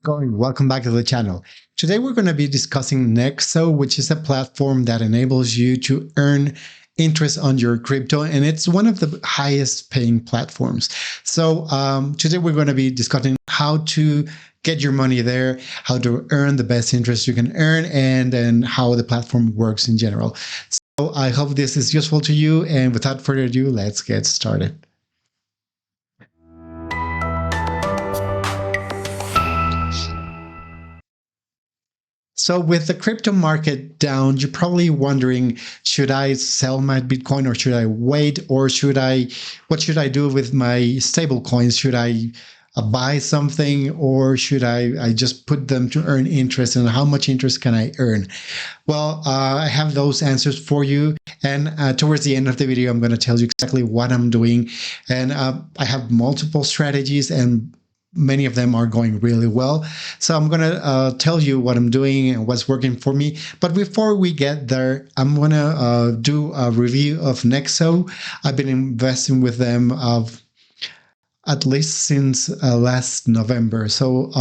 going? Welcome back to the channel. Today we're going to be discussing Nexo, which is a platform that enables you to earn interest on your crypto, and it's one of the highest paying platforms. So today we're going to be discussing how to get your money there, how to earn the best interest you can earn, and then how the platform works in general. So I hope this is useful to you, and without further ado, let's get started. So with the crypto market down, you're probably wondering, should I sell my Bitcoin or should I wait, or what should I do with my stable coins? Should I buy something, or should I just put them to earn interest, and how much interest can I earn? Well, I have those answers for you. And towards the end of the video, I'm going to tell you exactly what I'm doing. And I have multiple strategies, and many of them are going really well. So I'm going to tell you what I'm doing and what's working for me. But before we get there, I'm going to do a review of Nexo. I've been investing with them at least since last November. So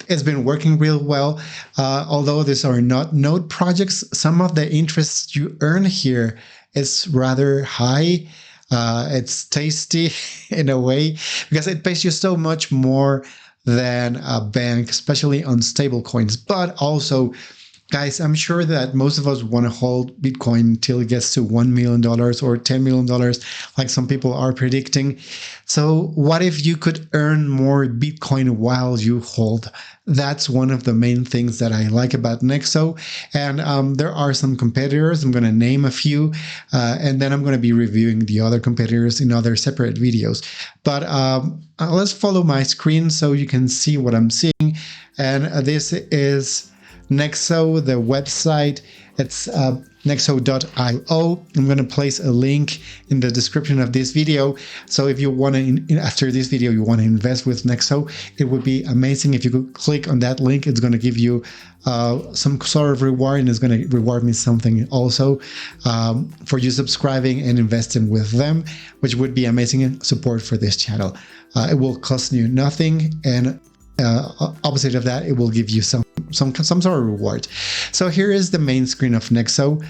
it's been working real well. Although these are not node projects, some of the interest you earn here is rather high. It's tasty in a way because it pays you so much more than a bank, especially on stable coins. But also, guys, I'm sure that most of us want to hold Bitcoin until it gets to $1 million or $10 million, like some people are predicting. So what if you could earn more Bitcoin while you hold? That's one of the main things that I like about Nexo. And there are some competitors. I'm going to name a few, and then I'm going to be reviewing the other competitors in other separate videos. But let's follow my screen so you can see what I'm seeing. And this is Nexo, the website. It's nexo.io. I'm going to place a link in the description of this video. So if you want to, after this video, you want to invest with Nexo, it would be amazing if you could click on that link. It's going to give you some sort of reward, and it's going to reward me something also for you subscribing and investing with them, which would be amazing support for this channel. It will cost you nothing, and opposite of that, it will give you some sort of reward. So here is the main screen of Nexo.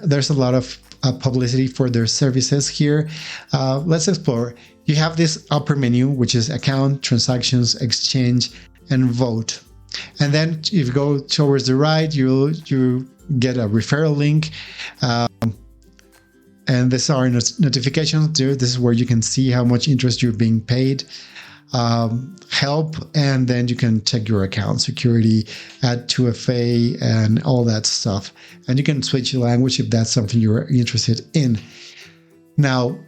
There's a lot of publicity for their services here. Let's explore. You have this upper menu, which is account, transactions, exchange, and vote. And then if you go towards the right, you get a referral link. And these are notifications. This is where you can see how much interest you're being paid. Help, and then you can check your account security, add 2FA, and all that stuff. And you can switch language if that's something you're interested in. Now,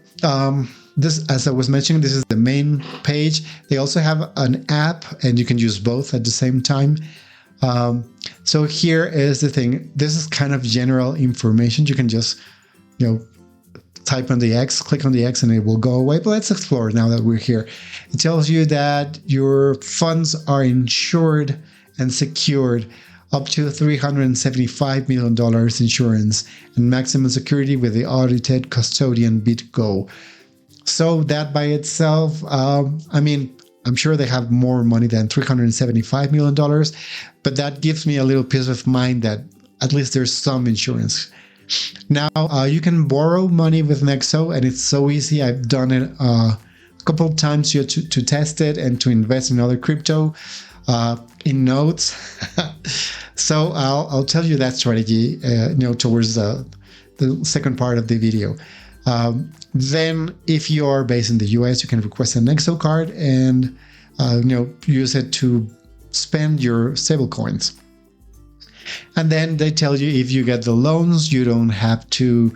this, as I was mentioning, this is the main page. They also have an app, and you can use both at the same time. So here is the thing. This is kind of general information. You can just, type on the X, click on the X, and it will go away. But let's explore now that we're here. It tells you that your funds are insured and secured up to $375 million insurance and maximum security with the audited custodian BitGo. So that by itself, I'm sure they have more money than $375 million, but that gives me a little peace of mind that at least there's some insurance. Now, you can borrow money with Nexo, and it's so easy. I've done it a couple of times to test it and to invest in other crypto in nodes. So I'll tell you that strategy, towards the second part of the video. Then, if you are based in the US, you can request a Nexo card and use it to spend your stablecoins. And then they tell you if you get the loans, you don't have to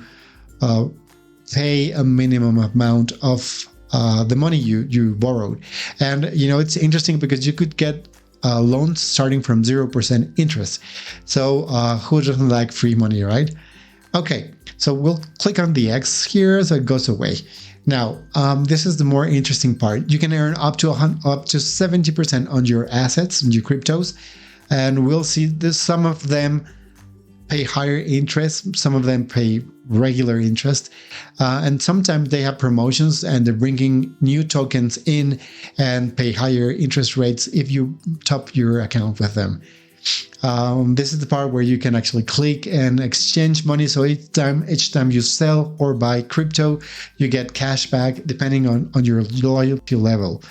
pay a minimum amount of the money you borrowed. And, it's interesting because you could get loans starting from 0% interest. So who doesn't like free money, right? Okay, so we'll click on the X here so it goes away. Now, this is the more interesting part. You can earn up to 70% on your assets, on your cryptos. And we'll see this, some of them pay higher interest. Some of them pay regular interest. And sometimes they have promotions and they're bringing new tokens in and pay higher interest rates if you top your account with them. This is the part where you can actually click and exchange money. So each time you sell or buy crypto, you get cash back depending on your loyalty level.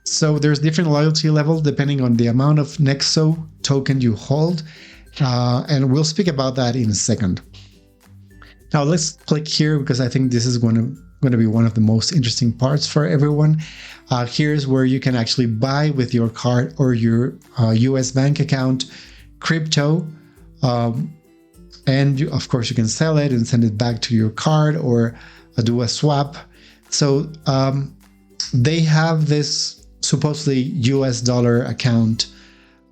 So there's different loyalty levels depending on the amount of Nexo token you hold. And we'll speak about that in a second. Now let's click here because I think this is going to be one of the most interesting parts for everyone. Here's where you can actually buy with your card or your US bank account crypto. And of course you can sell it and send it back to your card or do a swap. So they have this supposedly US dollar account,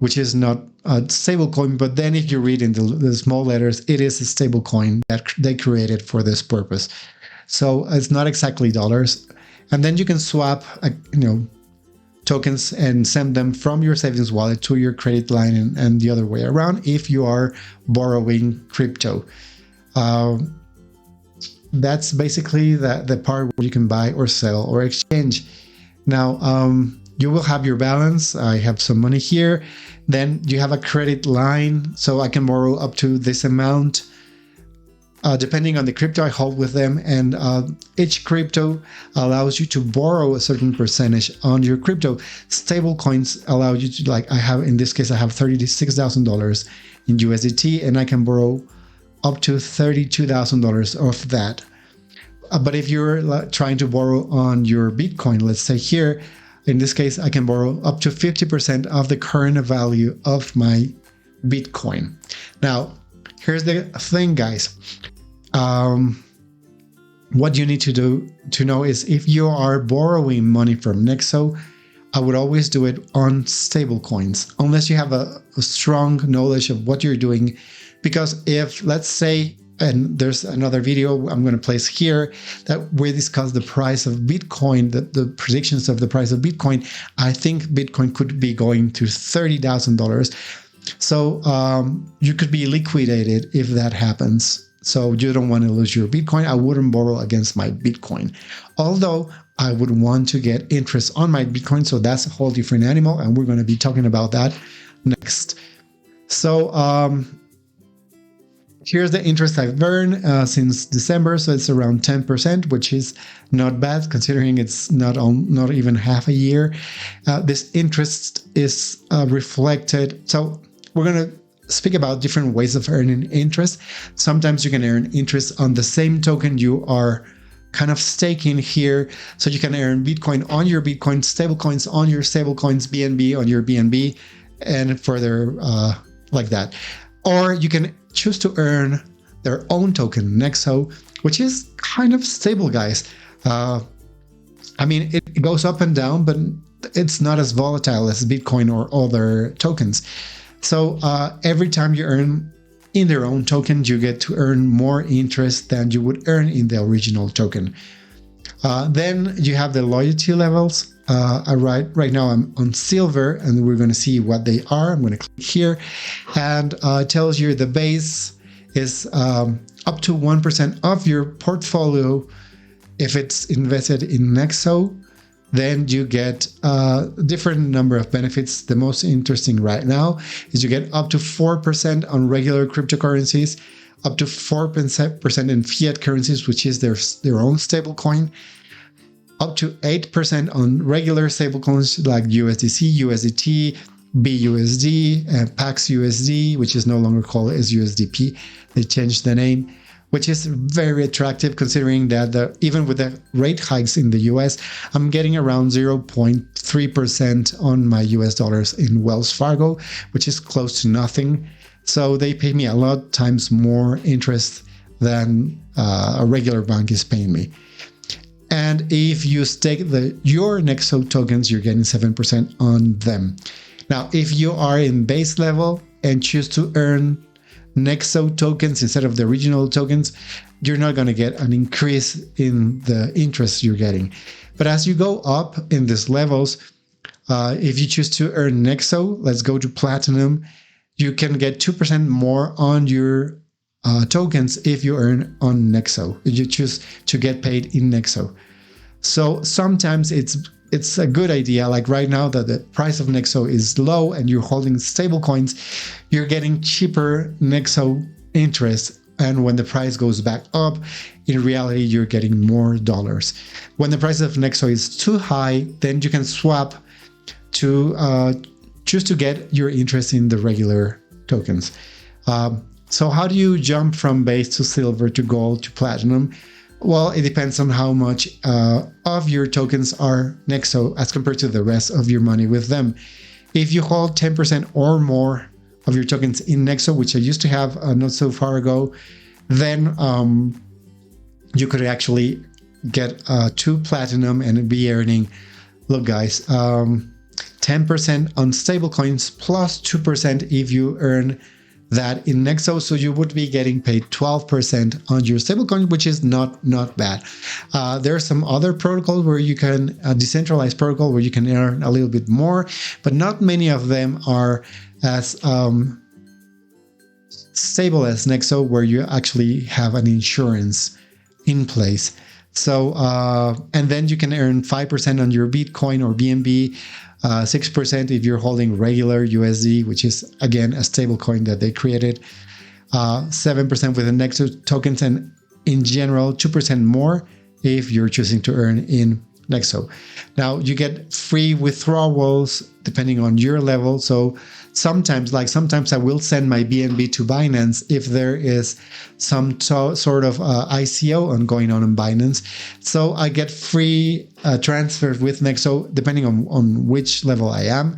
which is not a stable coin, but then if you read in the small letters, it is a stable coin that they created for this purpose. So it's not exactly dollars. And then you can swap, tokens and send them from your savings wallet to your credit line and the other way around if you are borrowing crypto. That's basically the part where you can buy or sell or exchange. Now, you will have your balance. I have some money here. Then you have a credit line. So I can borrow up to this amount, depending on the crypto I hold with them. And each crypto allows you to borrow a certain percentage on your crypto. Stable coins allow you to, in this case, I have $36,000 in USDT, and I can borrow up to $32,000 of that. But if you're trying to borrow on your Bitcoin, let's say here, in this case, I can borrow up to 50% of the current value of my Bitcoin. Now, here's the thing, guys. What you need to know is if you are borrowing money from Nexo, I would always do it on stable coins, unless you have a strong knowledge of what you're doing. Because if, let's say, and there's another video I'm going to place here that we discuss the price of Bitcoin, the predictions of the price of Bitcoin. I think Bitcoin could be going to $30,000. So you could be liquidated if that happens. So you don't want to lose your Bitcoin. I wouldn't borrow against my Bitcoin. Although I would want to get interest on my Bitcoin. So that's a whole different animal. And we're going to be talking about that next. So here's the interest I've earned since December. So it's around 10%, which is not bad considering it's not even half a year. This interest is reflected. So we're going to speak about different ways of earning interest. Sometimes you can earn interest on the same token you are kind of staking here. So you can earn Bitcoin on your Bitcoin, stablecoins on your stablecoins, BNB on your BNB, and further like that. Or you can choose to earn their own token, Nexo, which is kind of stable, guys. It goes up and down, but it's not as volatile as Bitcoin or other tokens. So every time you earn in their own token, you get to earn more interest than you would earn in the original token. Then you have the loyalty levels. Right now I'm on silver, and we're going to see what they are. I'm going to click here, and it tells you the base is up to 1% of your portfolio. If it's invested in Nexo, then you get a different number of benefits. The most interesting right now is you get up to 4% on regular cryptocurrencies, up to 4% in fiat currencies, which is their own stable coin, up to 8% on regular stablecoins like USDC, USDT, BUSD, PAX USD, which is no longer called as USDP. They changed the name, which is very attractive considering that even with the rate hikes in the US, I'm getting around 0.3% on my US dollars in Wells Fargo, which is close to nothing. So they pay me a lot times more interest than a regular bank is paying me. And if you stake your Nexo tokens, you're getting 7% on them. Now, if you are in base level and choose to earn Nexo tokens instead of the original tokens, you're not going to get an increase in the interest you're getting. But as you go up in these levels, if you choose to earn Nexo, let's go to platinum, you can get 2% more on your tokens if you earn on Nexo. You choose to get paid in Nexo. So sometimes it's a good idea, like right now that the price of Nexo is low and you're holding stable coins, you're getting cheaper Nexo interest. And when the price goes back up, in reality, you're getting more dollars. When the price of Nexo is too high, then you can swap to choose to get your interest in the regular tokens. So how do you jump from base to silver to gold to platinum? Well, it depends on how much of your tokens are Nexo as compared to the rest of your money with them. If you hold 10% or more of your tokens in Nexo, which I used to have not so far ago, then you could actually get 2 platinum and be earning, look guys, 10% on stable coins plus 2% if you earn that in Nexo. So you would be getting paid 12% on your stablecoin, which is not bad. There are some other protocols where you can, decentralized protocol where you can earn a little bit more, but not many of them are as stable as Nexo, where you actually have an insurance in place. So, and then you can earn 5% on your Bitcoin or BNB, 6% if you're holding regular USD, which is again a stable coin that they created, 7% with the Nexo tokens, and in general 2% more if you're choosing to earn in Nexo. Now you get free withdrawals depending on your level. So sometimes I will send my BNB to Binance if there is some sort of ICO ongoing on Binance. So I get free transfers with Nexo depending on which level I am.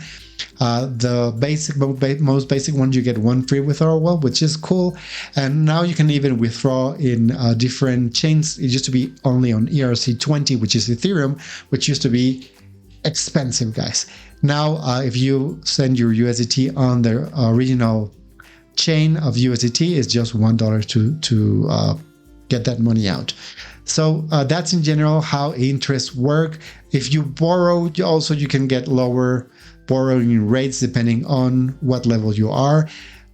The most basic one, you get 1 free withdrawal, which is cool. And now you can even withdraw in different chains. It used to be only on ERC20, which is Ethereum, which used to be expensive, guys. Now, if you send your USDT on the original chain of USDT, it's just $1 to get that money out. So that's in general how interests work. If you borrow, you can get lower borrowing rates depending on what level you are.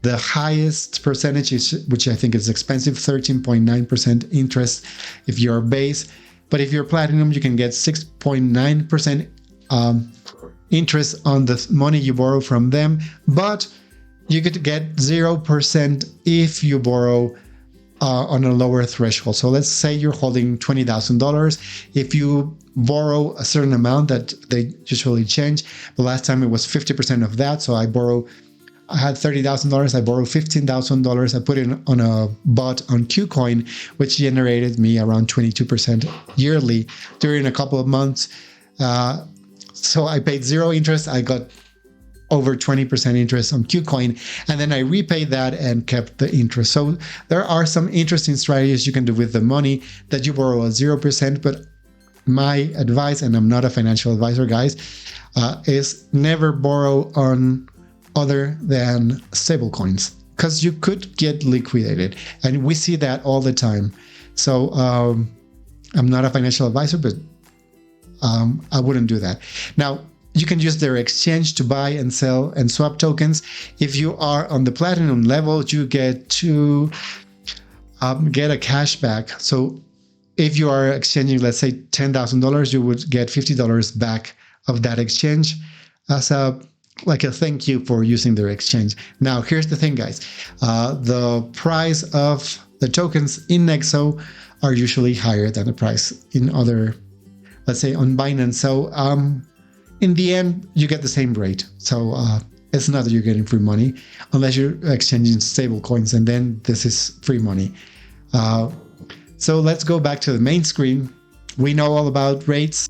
The highest percentage is, which I think is expensive, 13.9% interest if you're base. But if you're platinum, you can get 6.9% interest on the money you borrow from them. But you could get 0% if you borrow on a lower threshold. So let's say you're holding $20,000. If you borrow a certain amount that they usually change, the last time it was 50% of that. So I had $30,000. I borrowed $15,000. I put it on a bot on KuCoin, which generated me around 22% yearly during a couple of months. So I paid 0 interest. I got over 20% interest on KuCoin, and then I repaid that and kept the interest. So there are some interesting strategies you can do with the money that you borrow at 0%. But my advice, and I'm not a financial advisor, guys, is never borrow on other than stable coins, because you could get liquidated, and we see that all the time. So I'm not a financial advisor, but I wouldn't do that. Now, you can use their exchange to buy and sell and swap tokens. If you are on the platinum level, you get to get a cashback. So if you are exchanging, let's say $10,000, you would get $50 back of that exchange as a thank you for using their exchange. Now, here's the thing, guys. The price of the tokens in Nexo are usually higher than the price in other, let's say on Binance. So in the end, you get the same rate. So it's not that you're getting free money unless you're exchanging stable coins, and then this is free money. So let's go back to the main screen. We know all about rates.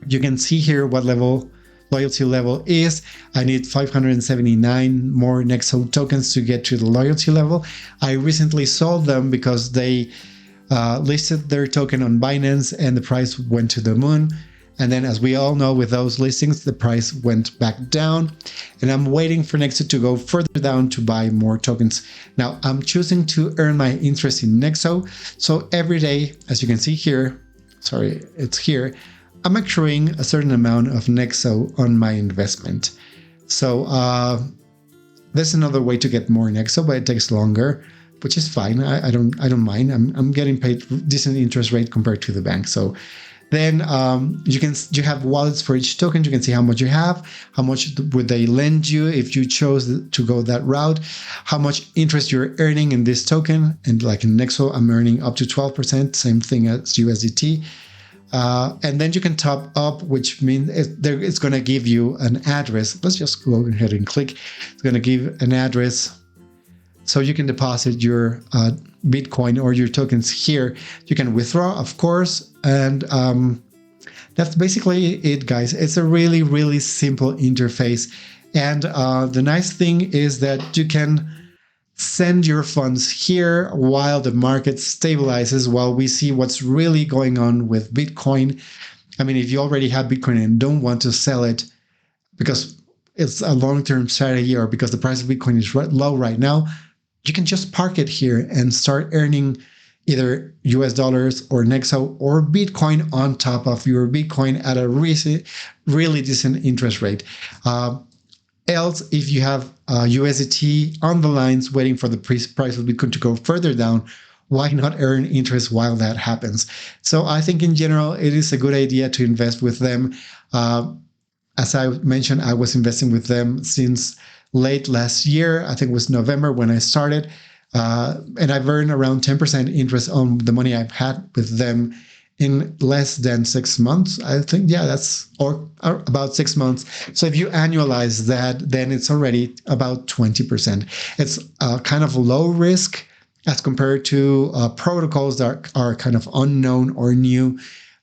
You can see here what loyalty level is. I need 579 more Nexo tokens to get to the loyalty level. I recently sold them because they listed their token on Binance and the price went to the moon. And then, as we all know, with those listings, the price went back down, and I'm waiting for Nexo to go further down to buy more tokens. Now, I'm choosing to earn my interest in Nexo. So every day, as you can see here, it's here, I'm accruing a certain amount of Nexo on my investment. So There's another way to get more Nexo, but it takes longer, which is fine. I don't mind. I'm getting paid decent interest rate compared to the bank. So then you have wallets for each token. You can see how much you have, how much would they lend you if you chose to go that route, how much interest you're earning in this token. And like in Nexo, I'm earning up to 12%, same thing as USDT. And then you can top up, which means it's going to give you an address. Let's just go ahead and click. It's going to give an address so you can deposit your Bitcoin or your tokens here. You can withdraw, of course. And that's basically it, guys. It's a really, really simple interface. And the nice thing is that you can send your funds here while the market stabilizes, while we see what's really going on with Bitcoin. I mean, if you already have Bitcoin and don't want to sell it because it's a long-term strategy or because the price of Bitcoin is low right now, you can just park it here and start earning either US dollars or Nexo or Bitcoin on top of your Bitcoin at a really decent interest rate. Else, if you have USDT on the lines waiting for the price of Bitcoin to go further down, why not earn interest while that happens? So I think in general, it is a good idea to invest with them. As I mentioned, I was investing with them since late last year. I think it was November when I started. And I've earned around 10% interest on the money I've had with them in less than 6 months. I think, yeah, that's or about 6 months. So if you annualize that, then it's already about 20%. It's kind of low risk as compared to protocols that are kind of unknown or new.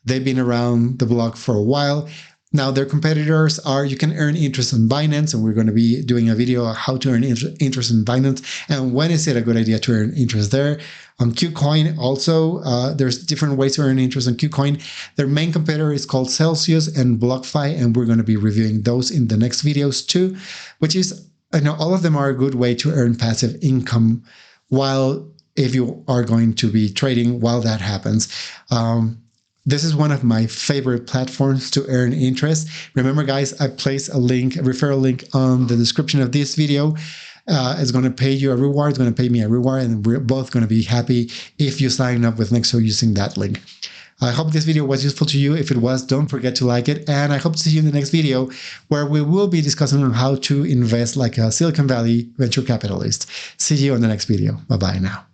They've been around the block for a while. Now, their competitors are, you can earn interest on Binance, and we're going to be doing a video on how to earn interest in Binance and when is it a good idea to earn interest there. On KuCoin also, there's different ways to earn interest on KuCoin. Their main competitor is called Celsius and BlockFi, and we're going to be reviewing those in the next videos too, which is, all of them are a good way to earn passive income while, if you are going to be trading while that happens. This is one of my favorite platforms to earn interest. Remember, guys, I place a referral link on the description of this video. It's going to pay you a reward. It's going to pay me a reward, and we're both going to be happy if you sign up with Nexo using that link. I hope this video was useful to you. If it was, don't forget to like it. And I hope to see you in the next video where we will be discussing on how to invest like a Silicon Valley venture capitalist. See you on the next video. Bye-bye now.